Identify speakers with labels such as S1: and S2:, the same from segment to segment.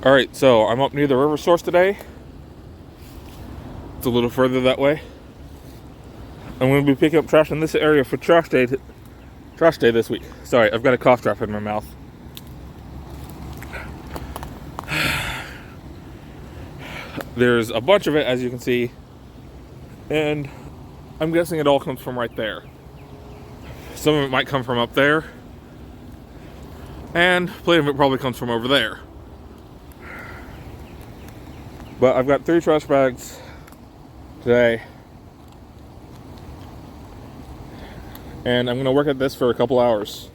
S1: Alright, so I'm up near the river source today. It's a little further that way. I'm going to be picking up trash in this area for trash day this week. Sorry, I've got a cough drop in my mouth. There's a bunch of it, as you can see, and I'm guessing it all comes from right there. Some of it might come from up there, and plenty of it probably comes from over there. But I've got 3 trash bags today, and I'm going to work at this for a couple hours.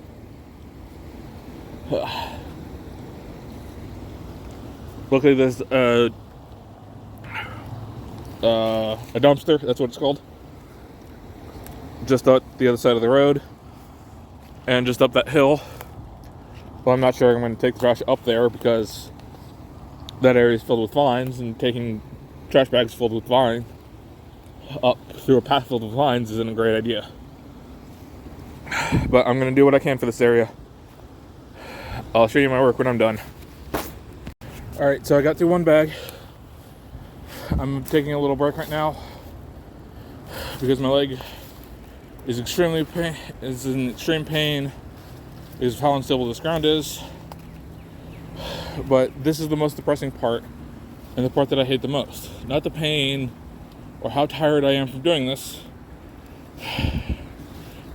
S1: Luckily, there's a dumpster, that's what it's called, just up the other side of the road, and just up that hill. Well, I'm not sure I'm going to take the trash up there because that area is filled with vines, and taking trash bags filled with vine up through a path filled with vines isn't a great idea. But I'm going to do what I can for this area. I'll show you my work when I'm done. Alright, so I got through one bag. I'm taking a little break right now because my leg is in extreme pain because of how unstable this ground is. But this is the most depressing part, and the part that I hate the most. Not the pain or how tired I am from doing this.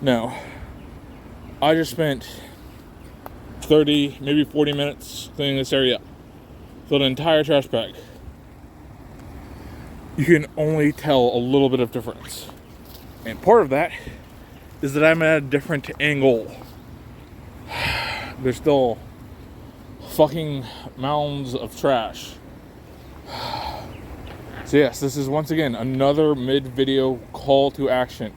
S1: No. I just spent 30, maybe 40 minutes cleaning this area up. Filled an entire trash bag. You can only tell a little bit of difference. And part of that is that I'm at a different angle. There's still fucking mounds of trash. So yes, this is once again another mid-video call to action.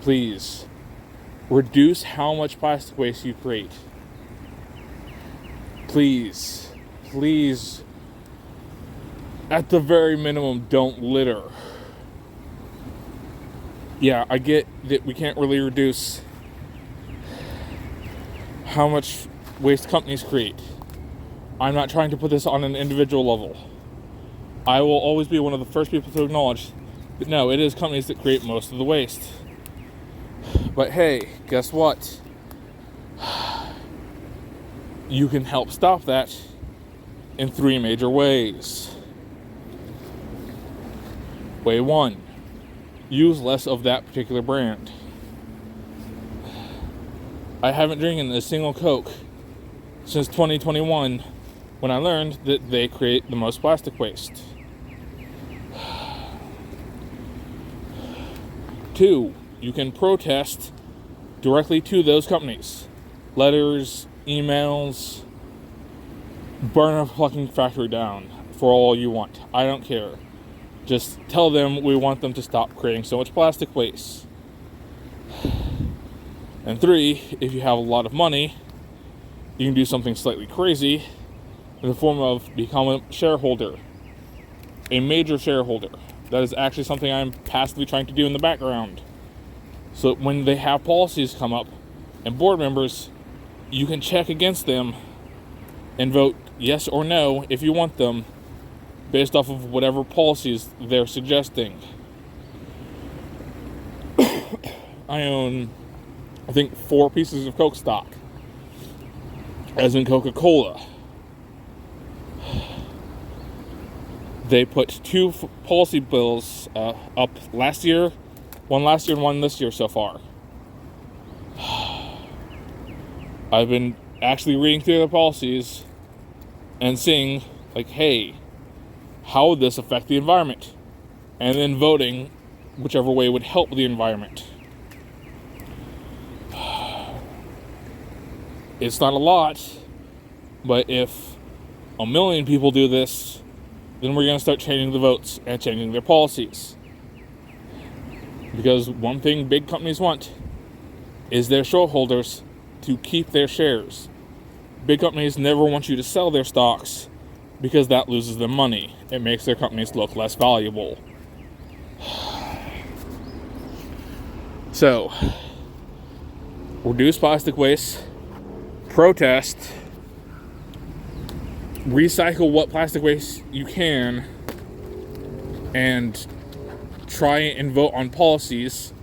S1: Please, reduce how much plastic waste you create. Please, at the very minimum, don't litter. Yeah, I get that we can't really reduce how much waste companies create. I'm not trying to put this on an individual level. I will always be one of the first people to acknowledge that no, it is companies that create most of the waste. But hey, guess what? You can help stop that in 3 major ways. Way 1, use less of that particular brand. I haven't drinking a single Coke since 2021 when I learned that they create the most plastic waste. 2, you can protest directly to those companies. Letters, emails, burn a fucking factory down for all you want. I don't care. Just tell them we want them to stop creating so much plastic waste. And 3, if you have a lot of money, you can do something slightly crazy in the form of become a shareholder. A major shareholder. That is actually something I'm passively trying to do in the background. So when they have policies come up and board members, you can check against them and vote yes or no if you want them based off of whatever policies they're suggesting. I own, I think, 4 pieces of Coke stock, as in Coca-Cola. They put 2 policy bills up last year, one last year and one this year so far. I've been actually reading through the policies and seeing, like, hey, how would this affect the environment? And then voting whichever way would help the environment. It's not a lot, but if 1 million people do this, then we're going to start changing the votes and changing their policies. Because one thing big companies want is their shareholders to keep their shares. Big companies never want you to sell their stocks because that loses them money. It makes their companies look less valuable. So, reduce plastic waste, protest, recycle what plastic waste you can, and try and vote on policies,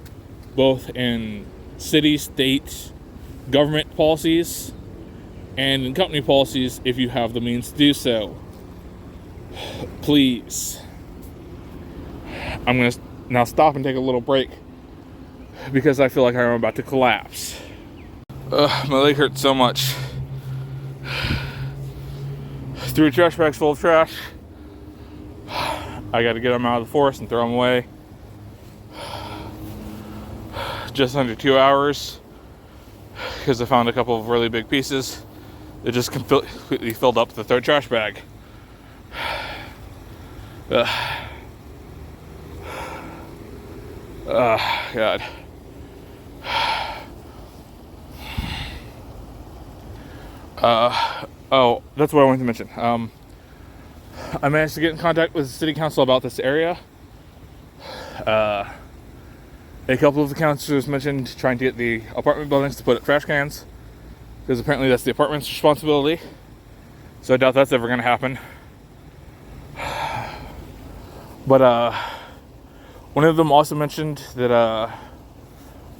S1: both in city, state, government policies, and in company policies if you have the means to do so. Please. I'm going to now stop and take a little break because I feel like I'm about to collapse. My leg hurts so much. Threw trash bags full of trash. I got to get them out of the forest and throw them away. Just under 2 hours because I found a couple of really big pieces. It just completely filled up the third trash bag. God. Oh, that's what I wanted to mention. I managed to get in contact with the city council about this area. A couple of the councilors mentioned trying to get the apartment buildings to put up trash cans, because apparently that's the apartment's responsibility. So I doubt that's ever going to happen. But one of them also mentioned that a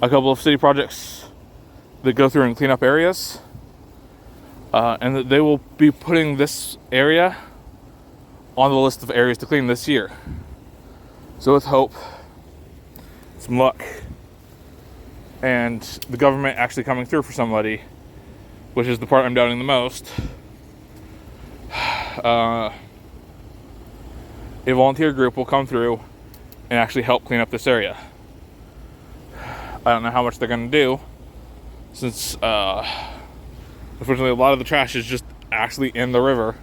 S1: couple of city projects that go through and clean up areas, and that they will be putting this area on the list of areas to clean this year. So with hope, some luck, and the government actually coming through for somebody, which is the part I'm doubting the most, a volunteer group will come through and actually help clean up this area. I don't know how much they're going to do, since unfortunately a lot of the trash is just actually in the river,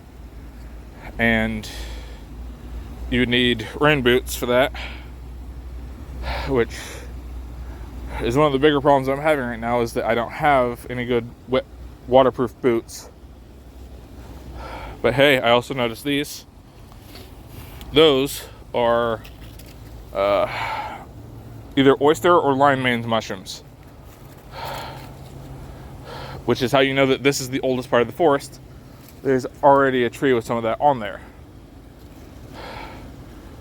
S1: and you would need rain boots for that, which is one of the bigger problems I'm having right now, is that I don't have any good wet waterproof boots. But hey, I also noticed these. Those are either oyster or lion mane mushrooms, which is how you know that this is the oldest part of the forest. There's already a tree with some of that on there.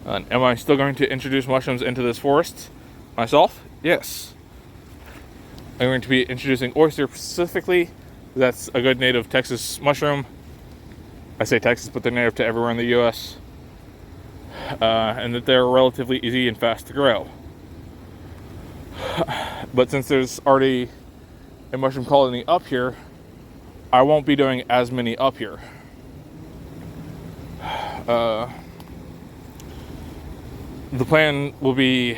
S1: Am I still going to introduce mushrooms into this forest myself? Yes. I'm going to be introducing oyster specifically. That's a good native Texas mushroom. I say Texas, but they're native to everywhere in the U.S. And that they're relatively easy and fast to grow. But since there's already a mushroom colony up here, I won't be doing as many up here. The plan will be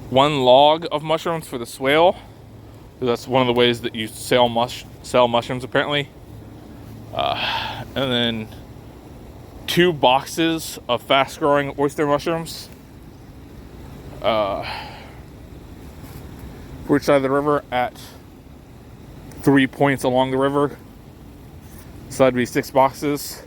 S1: one log of mushrooms for the swale. That's one of the ways that you sell mushrooms, apparently. And then 2 boxes of fast-growing oyster mushrooms for each side of the river at 3 points along the river. So that'd be 6 boxes.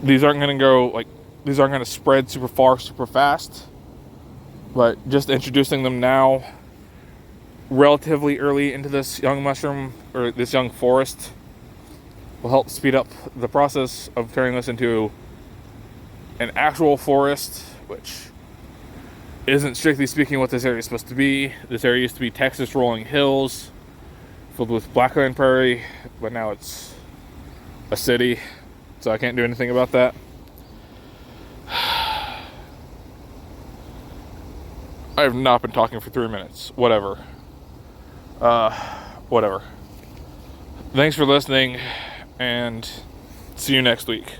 S1: These aren't going to spread super far, super fast. But just introducing them now, relatively early into this young mushroom, or this young forest, will help speed up the process of turning this into an actual forest, which isn't strictly speaking what this area is supposed to be. This area used to be Texas rolling hills filled with blackland prairie, but now it's a city, so I can't do anything about that. I have not been talking for 3 minutes. Whatever. Whatever. Thanks for listening, and see you next week.